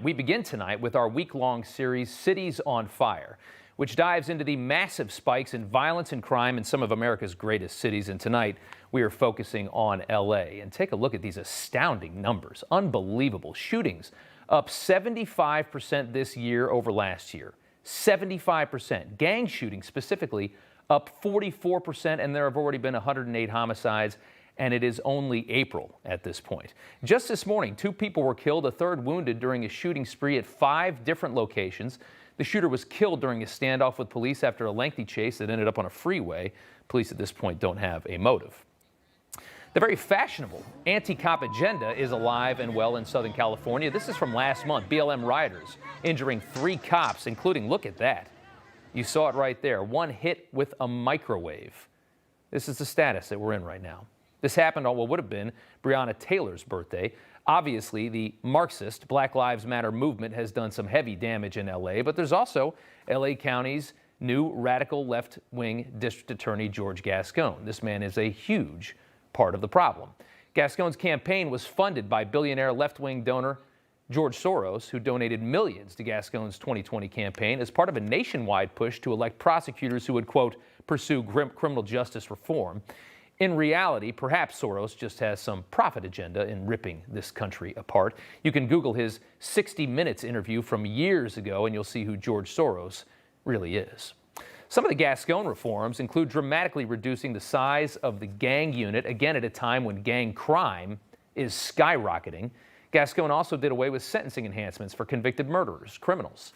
We begin tonight with our week-long series, Cities on Fire, which dives into the massive spikes in violence and crime in some of America's greatest cities. And tonight, we are focusing on L.A. And take a look at these astounding numbers. Unbelievable. Shootings up 75% this year over last year. 75%. Gang shootings specifically up 44%, and there have already been 108 homicides. And it is only April at this point. Just this morning, 2 people were killed, a third wounded during a shooting spree at 5 different locations. The shooter was killed during a standoff with police after a lengthy chase that ended up on a freeway. Police at this point don't have a motive. The very fashionable AntiCop Agenda is alive and well in Southern California. This is from last month. BLM rioters injuring 3 cops, including, look at that. You saw it right there. 1 hit with a microwave. This is the status that we're in right now. This happened on what would have been Breonna Taylor's birthday. Obviously, the Marxist Black Lives Matter movement has done some heavy damage in L.A., but there's also L.A. County's new radical left-wing district attorney, George Gascon. This man is a huge part of the problem. Gascon's campaign was funded by billionaire left-wing donor George Soros, who donated millions to Gascon's 2020 campaign as part of a nationwide push to elect prosecutors who would, quote, pursue criminal justice reform. In reality, perhaps Soros just has some profit agenda in ripping this country apart. You can Google his 60 Minutes interview from years ago, and you'll see who George Soros really is. Some of the Gascon reforms include dramatically reducing the size of the gang unit, again at a time when gang crime is skyrocketing. Gascon also did away with sentencing enhancements for convicted murderers, criminals.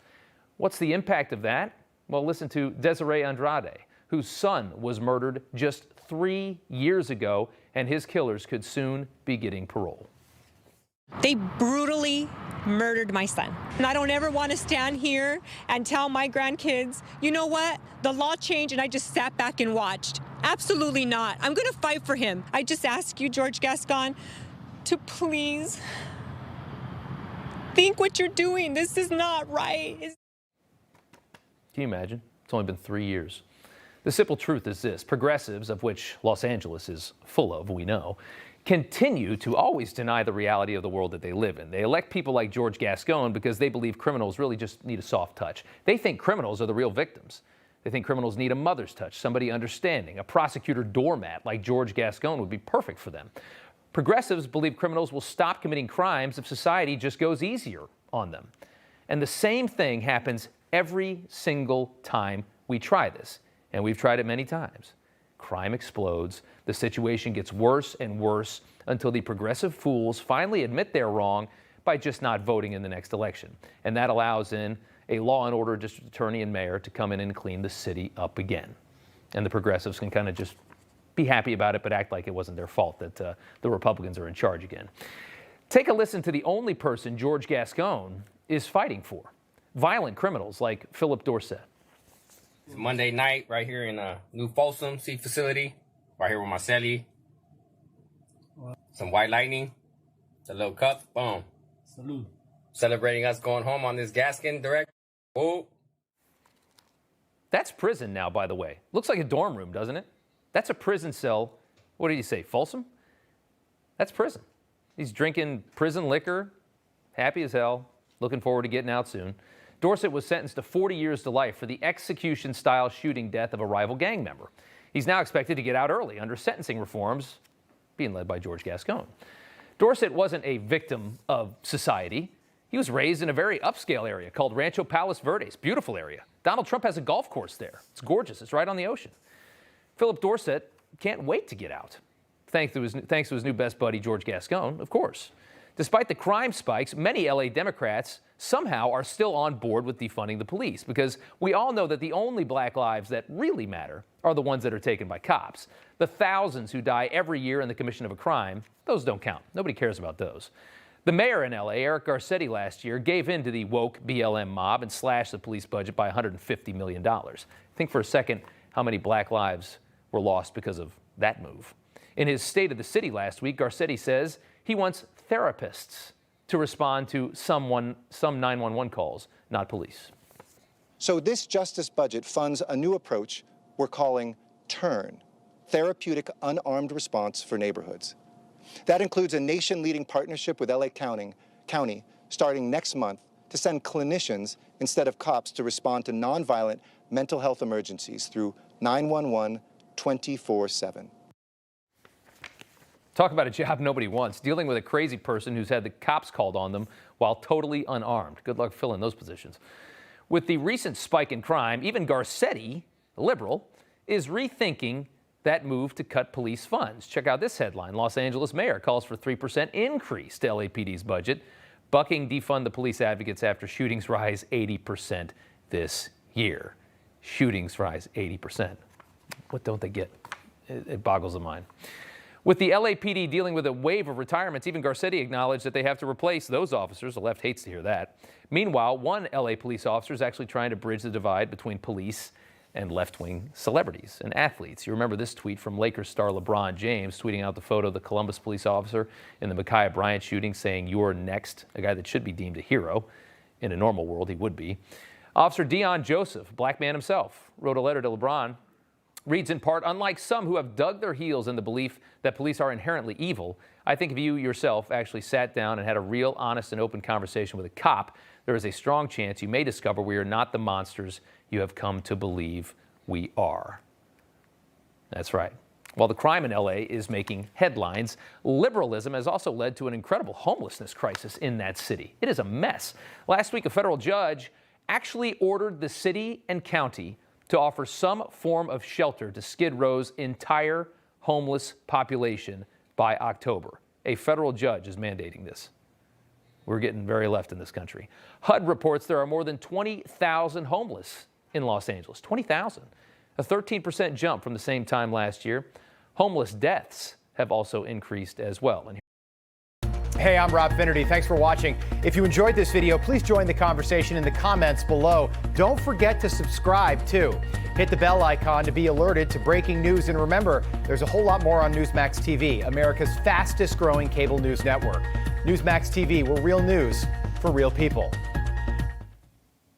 What's the impact of that? Well, listen to Desiree Andrade, whose son was murdered just 3 years ago, and his killers could soon be getting parole. They brutally murdered my son. And I don't ever want to stand here and tell my grandkids, you know what, the law changed and I just sat back and watched. Absolutely not. I'm going to fight for him. I just ask you, George Gascon, to please think what you're doing. This is not right. Can you imagine? It's only been 3 years. The simple truth is this: progressives, of which Los Angeles is full of, we know, continue to always deny the reality of the world that they live in. They elect people like George Gascon because they believe criminals really just need a soft touch. They think criminals are the real victims. They think criminals need a mother's touch, somebody understanding. A prosecutor doormat like George Gascon would be perfect for them. Progressives believe criminals will stop committing crimes if society just goes easier on them. And the same thing happens every single time we try this. And we've tried it many times. Crime explodes. The situation gets worse and worse until the progressive fools finally admit they're wrong by just not voting in the next election. And that allows in a law and order district attorney and mayor to come in and clean the city up again. And the progressives can kind of just be happy about it, but act like it wasn't their fault that the Republicans are in charge again. Take a listen to the only person George Gascon is fighting for: violent criminals like Philip Dorsett. It's Monday night right here in New Folsom Sea Facility, right here with my celly. Some white lightning, a little cup, boom. Salute. Celebrating us going home on this Gascon direct. Oh. That's prison now, by the way. Looks like a dorm room, doesn't it? That's a prison cell. What did you say, Folsom? That's prison. He's drinking prison liquor, happy as hell, looking forward to getting out soon. Dorsett was sentenced to 40 years to life for the execution-style shooting death of a rival gang member. He's now expected to get out early under sentencing reforms being led by George Gascon. Dorsett wasn't a victim of society. He was raised in a very upscale area called Rancho Palos Verdes. Beautiful area. Donald Trump has a golf course there. It's gorgeous. It's right on the ocean. Philip Dorsett can't wait to get out, thanks to his new best buddy, George Gascon, of course. Despite the crime spikes, many LA Democrats somehow are still on board with defunding the police, because we all know that the only black lives that really matter are the ones that are taken by cops. The thousands who die every year in the commission of a crime, those don't count. Nobody cares about those. The mayor in LA, Eric Garcetti, last year gave in to the woke BLM mob and slashed the police budget by $150 million. Think for a second how many black lives were lost because of that move. In his State of the City last week, Garcetti says he wants therapists to respond to some 911 calls, not police. So this justice budget funds a new approach we're calling TURN, Therapeutic Unarmed Response for Neighborhoods. That includes a nation-leading partnership with LA County starting next month to send clinicians instead of cops to respond to nonviolent mental health emergencies through 911 24/7. Talk about a job nobody wants, dealing with a crazy person who's had the cops called on them while totally unarmed. Good luck filling those positions. With the recent spike in crime, even Garcetti, a liberal, is rethinking that move to cut police funds. Check out this headline. Los Angeles mayor calls for 3% increase to LAPD's budget, bucking defund the police advocates after shootings rise 80% this year. Shootings rise 80%. What don't they get? It boggles the mind. With the LAPD dealing with a wave of retirements, even Garcetti acknowledged that they have to replace those officers. The left hates to hear that. Meanwhile, one LA police officer is actually trying to bridge the divide between police and left-wing celebrities and athletes. You remember this tweet from Lakers star LeBron James tweeting out the photo of the Columbus police officer in the Ma'Khia Bryant shooting, saying, "You're next," a guy that should be deemed a hero. In a normal world, he would be. Officer Dion Joseph, black man himself, wrote a letter to LeBron. Reads in part, "Unlike some who have dug their heels in the belief that police are inherently evil, I think if you yourself actually sat down and had a real, honest, and open conversation with a cop, there is a strong chance you may discover we are not the monsters you have come to believe we are." That's right. While the crime in LA is making headlines, liberalism has also led to an incredible homelessness crisis in that city. It is a mess. Last week, a federal judge actually ordered the city and county to offer some form of shelter to Skid Row's entire homeless population by October. A federal judge is mandating this. We're getting very left in this country. HUD reports there are more than 20,000 homeless in Los Angeles. 20,000, a 13% jump from the same time last year. Homeless deaths have also increased as well. Hey, I'm Rob Finnerty. Thanks for watching. If you enjoyed this video, please join the conversation in the comments below. Don't forget to subscribe, too. Hit the bell icon to be alerted to breaking news. And remember, there's a whole lot more on Newsmax TV, America's fastest growing cable news network. Newsmax TV, we're real news for real people.